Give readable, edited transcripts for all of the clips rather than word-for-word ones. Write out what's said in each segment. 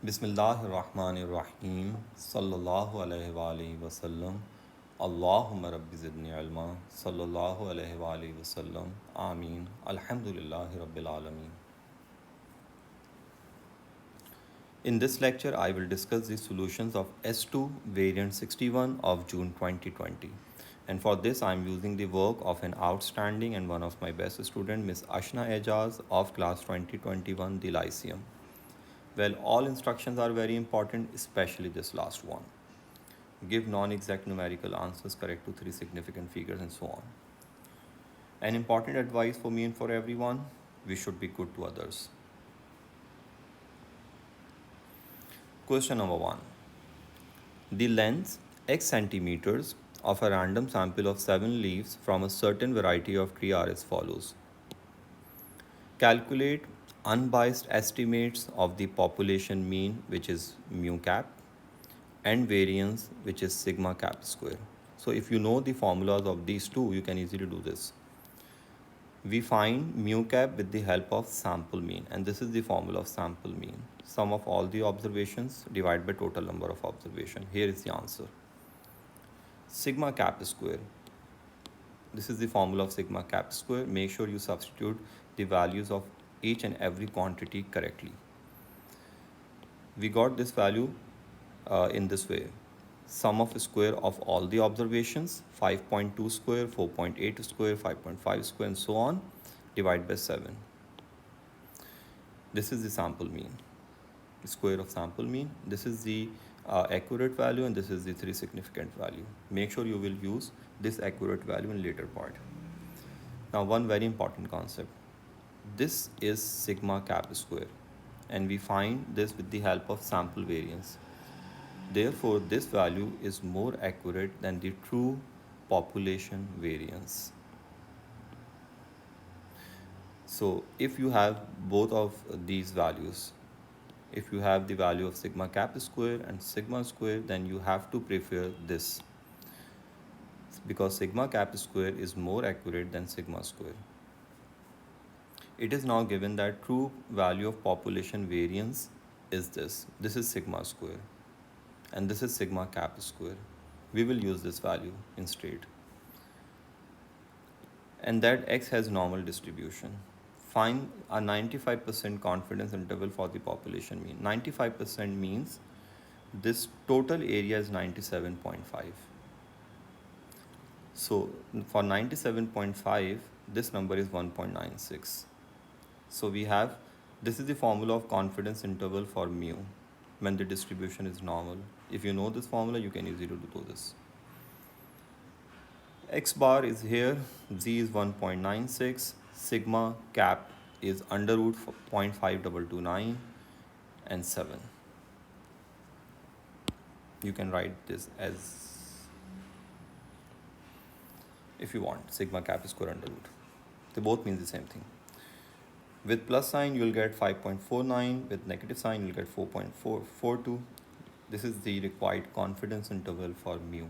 Bismillahirrahmanirrahim. Sallallahu alayhi wa sallam. Allahumma rabbi zidni ilma. Sallallahu alayhi wa sallam. Ameen. Alhamdulillahi rabbil alameen. In this lecture, I will discuss the solutions of S2 variant 61 of June 2020. And for this, I am using the work of an outstanding and one of my best student, Miss Ashna Ejaz of class 2021, the Lyceum. Well, all instructions are very important, especially this last one. Give non-exact numerical answers correct to three significant figures and so on. An important advice for me and for everyone, we should be good to others. Question number 1. The length x centimeters of a random sample of 7 leaves from a certain variety of tree are as follows. Calculate unbiased estimates of the population mean, which is mu cap, and variance, which is sigma cap square. So if you know the formulas of these two, you can easily do this. We find mu cap with the help of sample mean, and this is the formula of sample mean. Sum of all the observations divided by total number of observations. Here is the answer. Sigma cap square. This is the formula of sigma cap square. Make sure you substitute the values of each and every quantity correctly. We got this value in this way. Sum of square of all the observations, 5.2 square, 4.8 square, 5.5 square, and so on, divided by 7. This is the sample mean, square of sample mean. This is the accurate value, and this is the three significant value. Make sure you will use this accurate value in later part. Now, one very important concept. This is sigma cap square, and we find this with the help of sample variance. Therefore, this value is more accurate than the true population variance. So, if you have both of these values, if you have the value of sigma cap square and sigma square, then you have to prefer this, because sigma cap square is more accurate than sigma square. It is now given that true value of population variance is this. This is sigma square, and this is sigma cap square. We will use this value instead. And that x has normal distribution. Find a 95% confidence interval for the population mean. 95% means this total area is 97.5. So for 97.5, this number is 1.96. So we have, this is the formula of confidence interval for mu when the distribution is normal. If you know this formula, you can easily do this. X bar is here, z is 1.96, sigma cap is under root 0.5229 and 7. You can write this as, if you want, sigma cap square under root. They both mean the same thing. With plus sign, you'll get 5.49. With negative sign, you'll get 4.442. This is the required confidence interval for mu.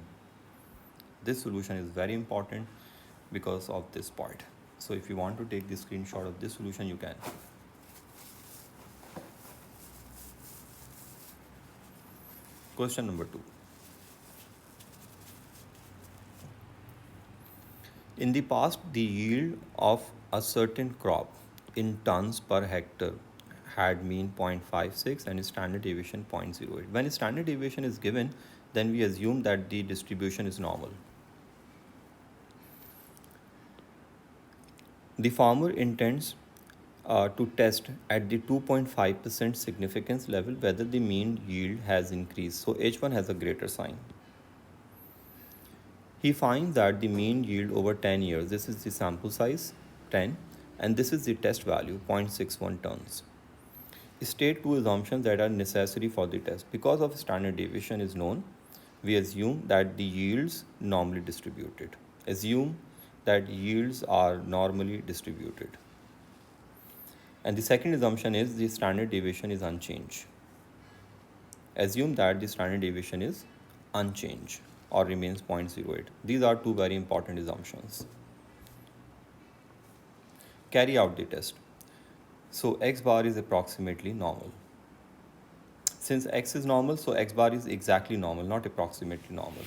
This solution is very important because of this part. So if you want to take the screenshot of this solution, you can. Question number 2. In the past, the yield of a certain crop in tons per hectare had mean 0.56 and standard deviation 0.08. When standard deviation is given, then we assume that the distribution is normal. The farmer intends to test at the 2.5% significance level whether the mean yield has increased. So H1 has a greater sign. He finds that the mean yield over 10 years, this is the sample size 10, and this is the test value 0.61 tons. State two assumptions that are necessary for the test. Because of standard deviation is known, we assume that the yields normally distributed. Assume that yields are normally distributed. And the second assumption is the standard deviation is unchanged. Assume that the standard deviation is unchanged or remains 0.08. These are two very important assumptions. Carry out the test. So x bar is approximately normal. Since x is normal, so x bar is exactly normal, not approximately normal.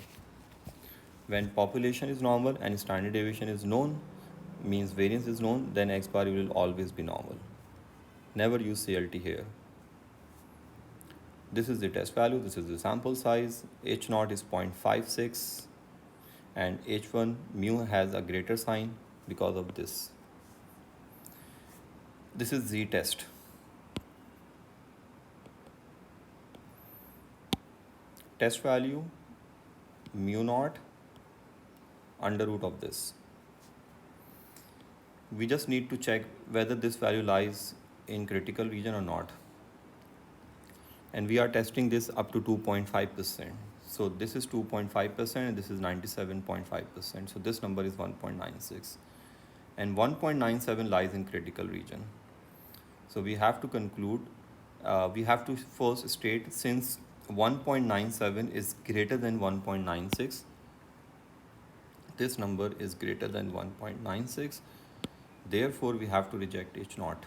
When population is normal and standard deviation is known, means variance is known, then x bar will always be normal. Never use CLT here. This is the test value, this is the sample size, H naught is 0.56 and H1 mu has a greater sign because of this. This is Z test. Test value mu naught under root of this. We just need to check whether this value lies in critical region or not. And we are testing this up to 2.5%. So this is 2.5% and this is 97.5%. So this number is 1.96. And 1.97 lies in critical region. So we have to conclude, we have to first state, since 1.97 is greater than 1.96, this number is greater than 1.96, therefore we have to reject H naught.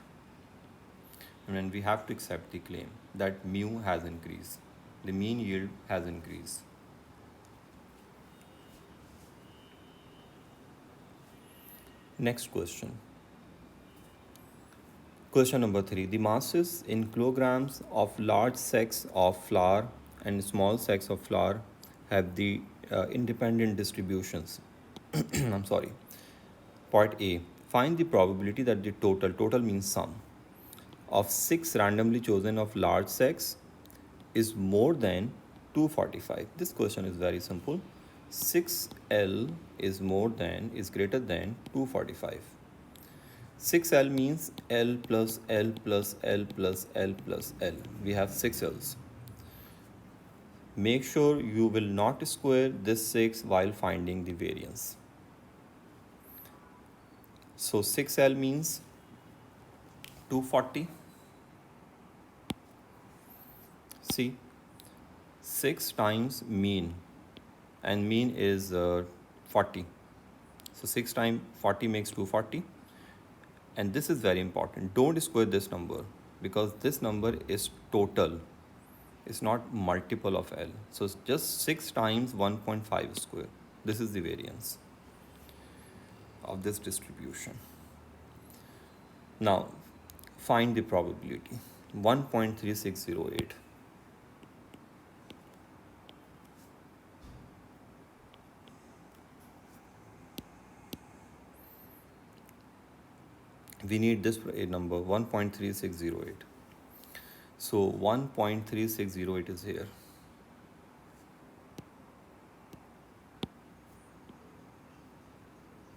And then we have to accept the claim that mu has increased, the mean yield has increased. Next question. Question number 3. The masses in kilograms of large sacks of flour and small sacks of flour have the independent distributions. I'm sorry. Part A. Find the probability that the total means sum, of 6 randomly chosen of large sacks is more than 245. This question is very simple. 6L is greater than 245. 6L means L plus L plus L plus L plus L. We have 6 L's. Make sure you will not square this 6 while finding the variance. So 6L means 240. See, 6 times mean, and mean is 40. So 6 times 40 makes 240. And this is very important. Don't square this number because this number is total. It's not multiple of L. So it's just 6 times 1.5 square. This is the variance of this distribution. Now, find the probability. 1.3608. We need this number, 1.3608. So 1.3608 is here.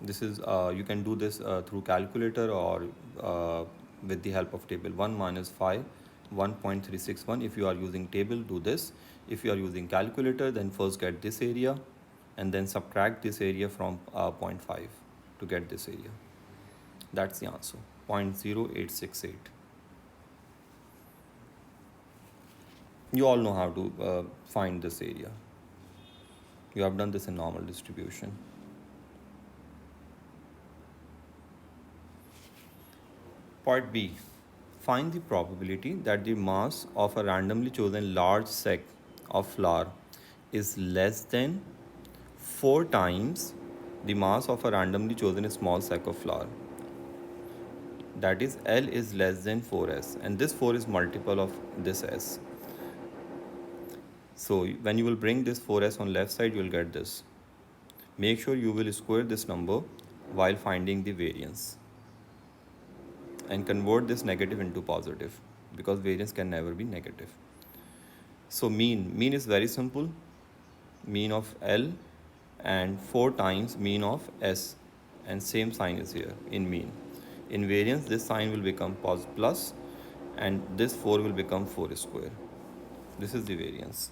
This is, you can do this through calculator or with the help of table. 1 minus 5, 1.361. If you are using table, do this. If you are using calculator, then first get this area and then subtract this area from 0.5 to get this area. That's the answer, 0.0868. You all know how to find this area. You have done this in normal distribution. Part B. Find the probability that the mass of a randomly chosen large sack of flour is less than 4 times the mass of a randomly chosen small sack of flour. That is, L is less than 4s, and this 4 is multiple of this s. So when you will bring this 4s on left side, you will get this. Make sure you will square this number while finding the variance and convert this negative into positive because variance can never be negative. So mean is very simple. Mean of L and 4 times mean of S, and same sign is here in mean. In variance, this sign will become plus and this 4 will become 4 square. This is the variance.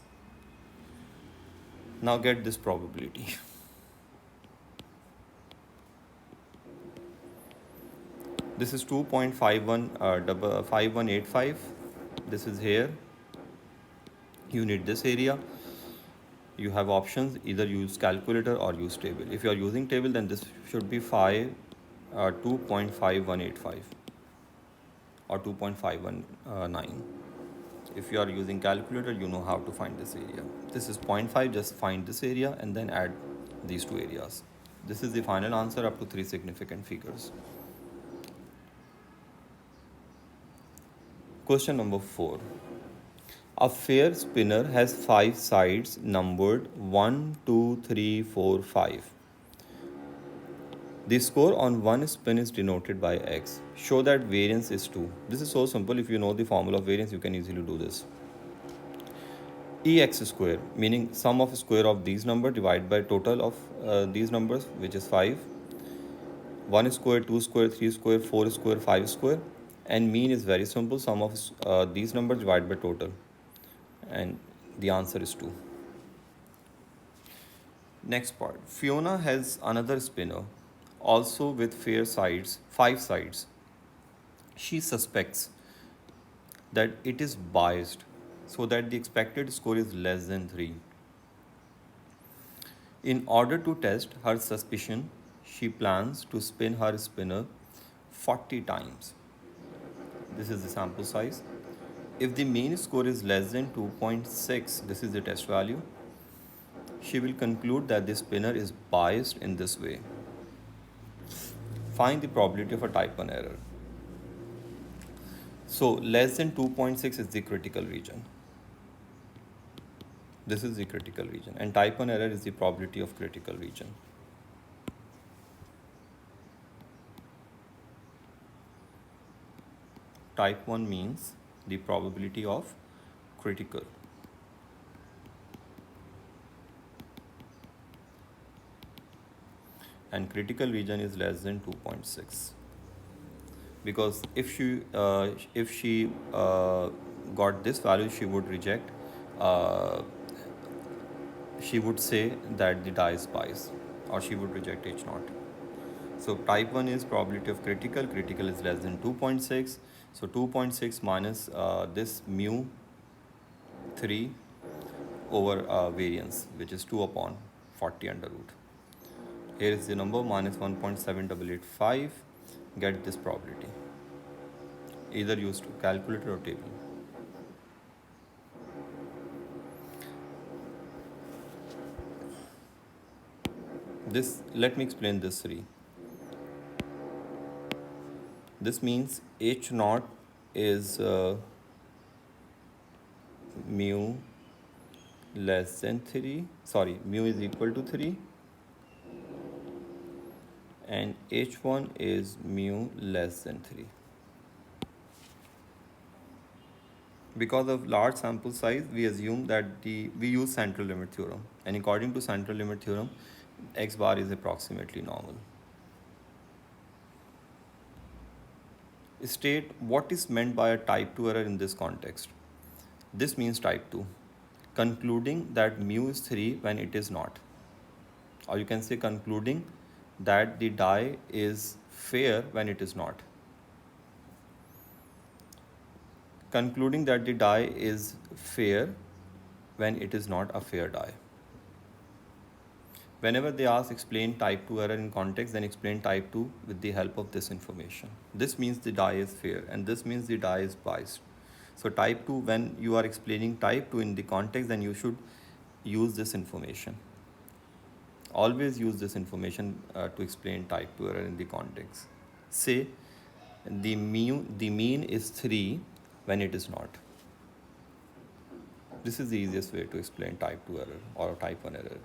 Now get this probability. This is 2.5185. This is here. You need this area. You have options, either use calculator or use table. If you are using table, then this should be 2.5185 or 2.519. If you are using calculator, you know how to find this area. This is 0.5, just find this area and then add these two areas. This is the final answer up to three significant figures. Question number 4. A fair spinner has 5 sides numbered 1, 2, 3, 4, 5. The score on one spin is denoted by x. Show that variance is 2. This is so simple. If you know the formula of variance, you can easily do this. Ex square, meaning sum of square of these numbers divided by total of these numbers, which is 5. 1 square, 2 square, 3 square, 4 square, 5 square. And mean is very simple, sum of these numbers divided by total. And the answer is 2. Next part. Fiona has another spinner, also with fair sides, 5 sides. She suspects that it is biased so that the expected score is less than 3. In order to test her suspicion, she plans to spin her spinner 40 times. This is the sample size. If the mean score is less than 2.6, this is the test value, she will conclude that the spinner is biased in this way. Find the probability of a type 1 error. So less than 2.6 is the critical region. This is the critical region, and type 1 error is the probability of critical region. Type 1 means the probability of critical. And critical region is less than 2.6. Because if she got this value, she would reject. She would say that the die is biased, or she would reject H naught. So type 1 is probability of critical. Critical is less than 2.6. So 2.6 minus this mu 3 over variance, which is 2 upon 40 under root. Here is the number minus 1.7885. Get this probability. Either use calculator or table. This, let me explain this 3. This means H naught is mu less than 3. Sorry, mu is equal to 3. And H1 is mu less than 3. Because of large sample size, we assume that we use central limit theorem. And according to central limit theorem, x bar is approximately normal. State what is meant by a type 2 error in this context. This means type 2, concluding that mu is 3 when it is not. Or you can say concluding that the die is fair when it is not. Concluding that the die is fair when it is not a fair die. Whenever they ask explain type 2 error in context, then explain type 2 with the help of this information. This means the die is fair, and this means the die is biased. So type 2, when you are explaining type 2 in the context, then you should use this information. Always use this information to explain type 2 error in the context. Say the mean is 3 when it is not. This is the easiest way to explain type 2 error or type 1 error.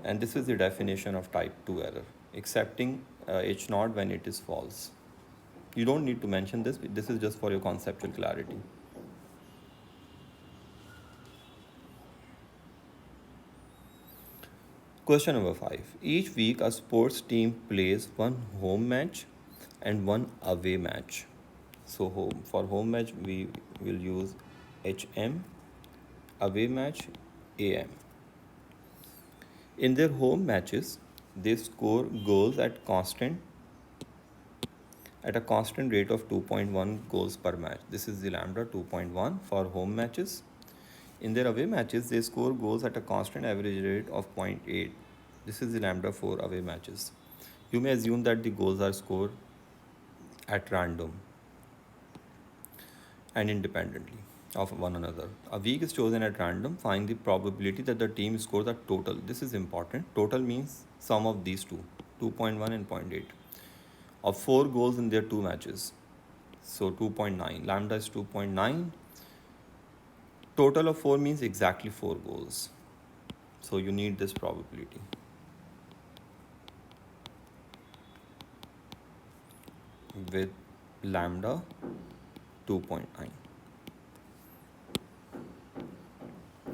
And this is the definition of type 2 error, accepting H naught when it is false. You don't need to mention this. This is just for your conceptual clarity. Question number 5. Each week, a sports team plays one home match and one away match. So for home match, we will use HM, away match, AM. In their home matches, they score goals at a constant rate of 2.1 goals per match. This is the lambda 2.1 for home matches. In their away matches, they score goals at a constant average rate of 0.8. This is the lambda for away matches. You may assume that the goals are scored at random. and independently of one another. A week is chosen at random. Find the probability that the team scores a total. This is important. Total means sum of these two, 2.1 and 0.8, of 4 goals in their 2 matches. So 2.9. Lambda is 2.9. Total of 4 means exactly 4 goals. So you need this probability. With lambda 2.9.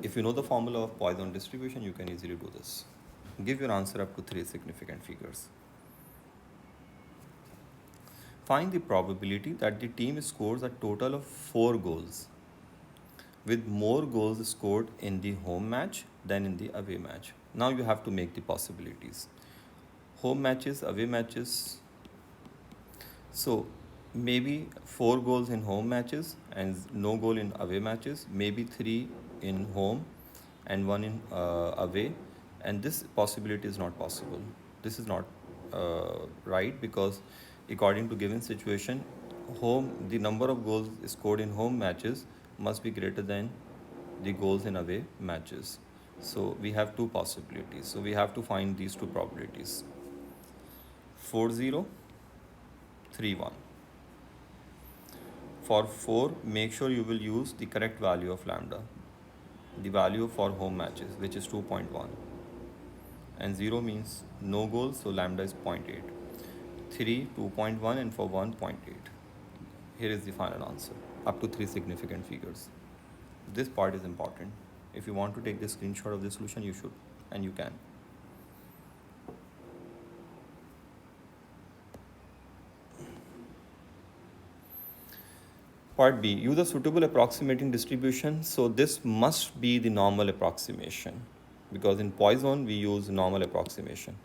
If you know the formula of Poisson distribution, you can easily do this. Give your answer up to 3 significant figures. Find the probability that the team scores a total of 4 goals, with more goals scored in the home match than in the away match. Now you have to make the possibilities. Home matches, away matches. So maybe 4 goals in home matches and no goal in away matches, maybe 3 in home and 1 in away, and this possibility is not possible. This is not right, because according to given situation, the number of goals scored in home matches must be greater than the goals in away matches. So we have 2 possibilities. So we have to find these 2 probabilities. 4-0, 3-1. For 4, make sure you will use the correct value of lambda, the value for home matches, which is 2.1. And 0 means no goals, so lambda is 0.8. 3, 2.1, and for 1, 0.8. Here is the final answer, up to 3 significant figures. This part is important. If you want to take the screenshot of the solution, you should, and you can. Part B, use a suitable approximating distribution. So this must be the normal approximation, because in Poisson we use normal approximation.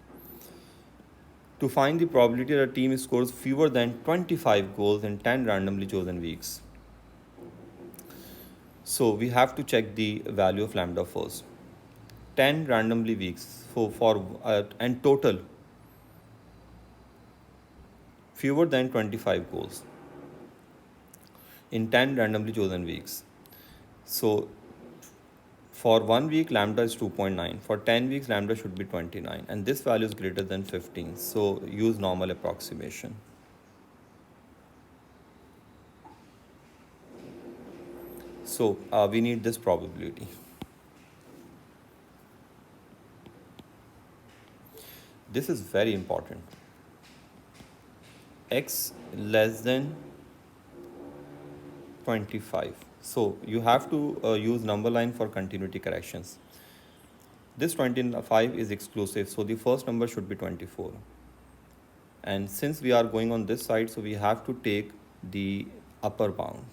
To find the probability that a team scores fewer than 25 goals in 10 randomly chosen weeks. So we have to check the value of lambda first. 10 randomly weeks and total fewer than 25 goals in 10 randomly chosen weeks. So for 1 week, lambda is 2.9. For 10 weeks, lambda should be 29. And this value is greater than 15. So use normal approximation. So we need this probability. This is very important. X less than 25. So you have to use number line for continuity corrections. This 25 is exclusive, so the first number should be 24. And since we are going on this side, so we have to take the upper bound.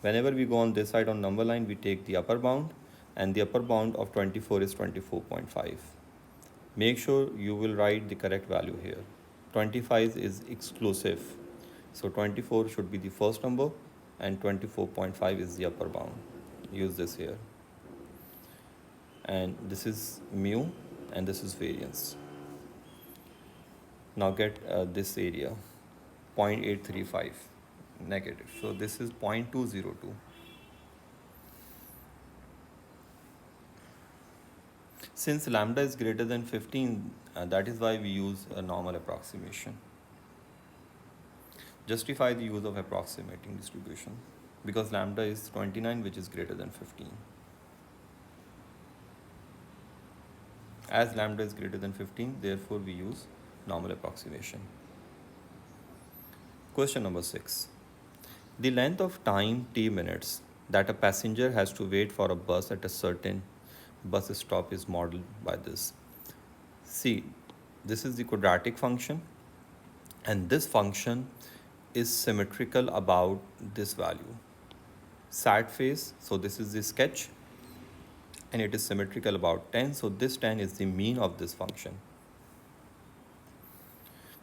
Whenever we go on this side on number line, we take the upper bound, and the upper bound of 24 is 24.5. Make sure you will write the correct value here. 25 is exclusive, so 24 should be the first number, and 24.5 is the upper bound. Use this here. And this is mu, and this is variance. Now get this area, 0.835 negative. So this is 0.202. Since lambda is greater than 15, that is why we use a normal approximation. Justify the use of approximating distribution, because lambda is 29, which is greater than 15. As lambda is greater than 15, therefore we use normal approximation. Question number 6. The length of time t minutes that a passenger has to wait for a bus at a certain bus stop is modeled by this. See, this is the quadratic function, and this function is symmetrical about this value. Sad phase, so this is the sketch, and it is symmetrical about 10, so this 10 is the mean of this function,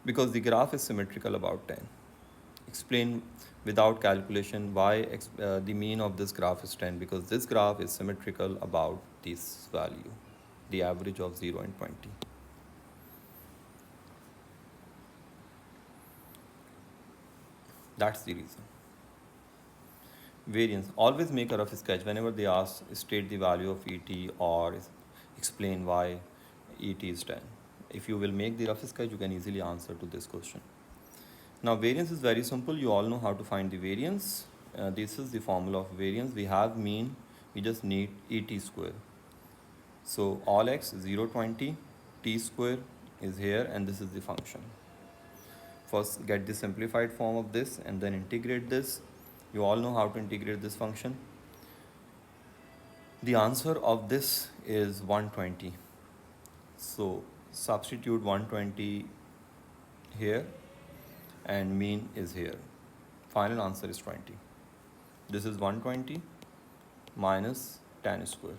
because the graph is symmetrical about 10. Explain without calculation why the mean of this graph is 10, because this graph is symmetrical about this value, the average of 0 and 20. That's the reason. Variance. Always make a rough sketch whenever they ask state the value of ET or explain why ET is 10. If you will make the rough sketch, you can easily answer to this question. Now variance is very simple. You all know how to find the variance. This is the formula of variance. We have mean. We just need ET square. So all x 0, 20, t square is here, and this is the function. First get the simplified form of this and then integrate this. You all know how to integrate this function. The answer of this is 120. So substitute 120 here and mean is here. Final answer is 20. This is 120 minus tan square.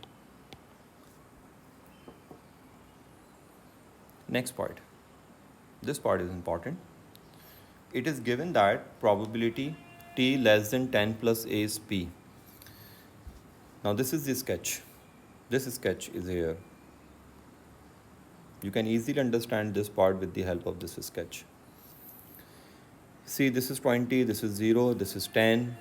Next part. This part is important. It is given that probability t less than 10 plus a is p. Now this is the sketch. This sketch is here. You can easily understand this part with the help of this sketch. See, this is 20, this is 0, this is 10.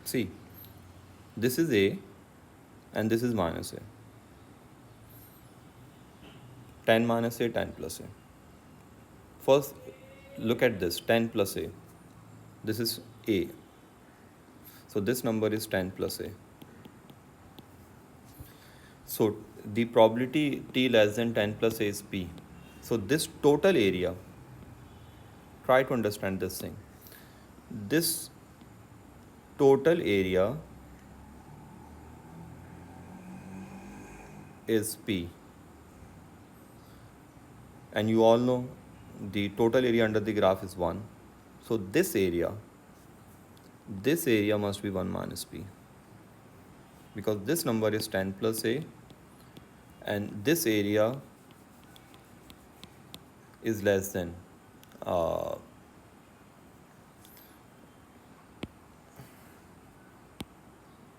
See, this is a and this is minus a. 10 minus a, 10 plus a. First, look at this, 10 plus a. This is a. So this number is 10 plus a. So the probability t less than 10 plus a is p. So this total area, try to understand this thing. This total area is p. And you all know the total area under the graph is 1. So this area must be 1 minus p. Because this number is 10 plus a and this area is less than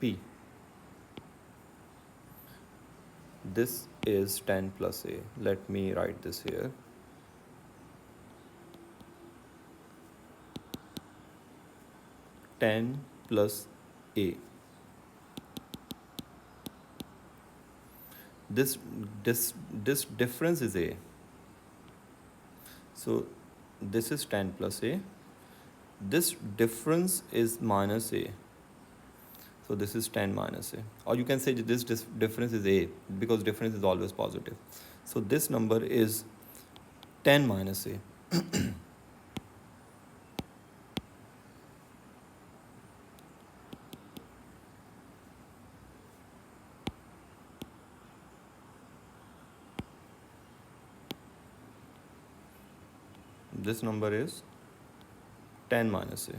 p. This is 10 plus a. Let me write this here. Ten plus a. This difference is a. So this is 10 plus a. This difference is minus a. So this is 10 minus a. Or you can say this difference is a, because difference is always positive. So this number is 10 minus a. This number is 10 minus a.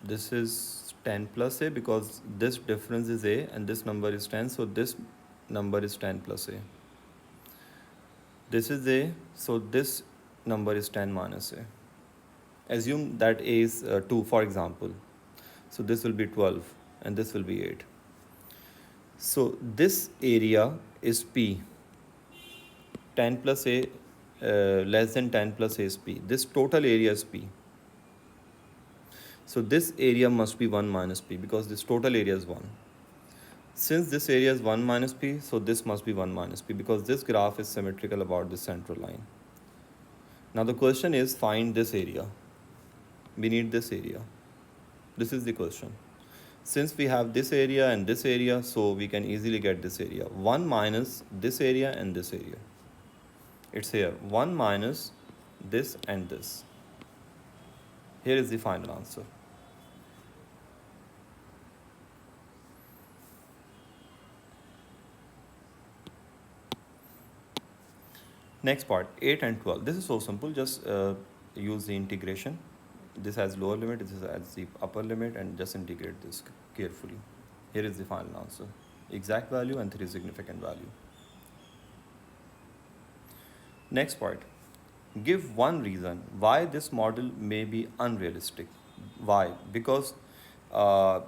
This is 10 plus a because this difference is a and this number is 10. So this number is 10 plus a. This is a, so this number is 10 minus a. Assume that a is 2, for example. So this will be 12 and this will be 8. So this area is p. 10 plus a less than 10 plus a is p. This total area is p. So this area must be 1 minus p because this total area is 1. Since this area is 1 minus p, so this must be 1 minus p because this graph is symmetrical about the central line. Now the question is find this area. We need this area. This is the question. Since we have this area and this area, so we can easily get this area. 1 minus this area and this area. It's here. 1 minus this and this. Here is the final answer. Next part, 8 and 12. This is so simple. Just use the integration. This has lower limit, this has the upper limit, and just integrate this carefully. Here is the final answer. Exact value and 3 significant value. Next part. Give one reason why this model may be unrealistic. Why? Because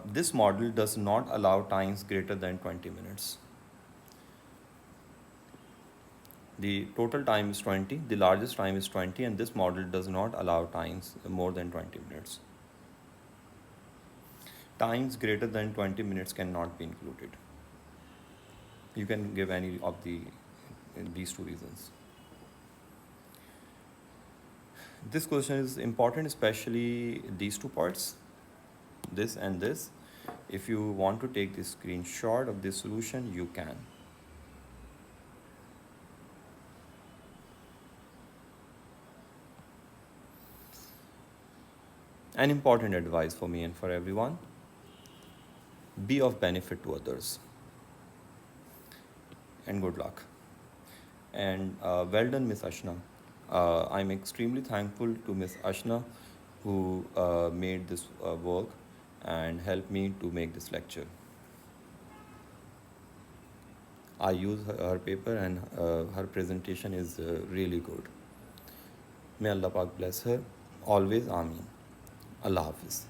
this model does not allow times greater than 20 minutes. The total time is 20, the largest time is 20, and this model does not allow times more than 20 minutes. Times greater than 20 minutes cannot be included. You can give any of these two reasons. This question is important, especially these two parts, this and this. If you want to take the screenshot of this solution, you can. An important advice for me and for everyone: be of benefit to others. And good luck. And well done, Miss Ashna. I'm extremely thankful to Miss Ashna who made this work and helped me to make this lecture. I use her paper and her presentation is really good. May Allah Pak bless her. Always Ameen. Allah Hafiz.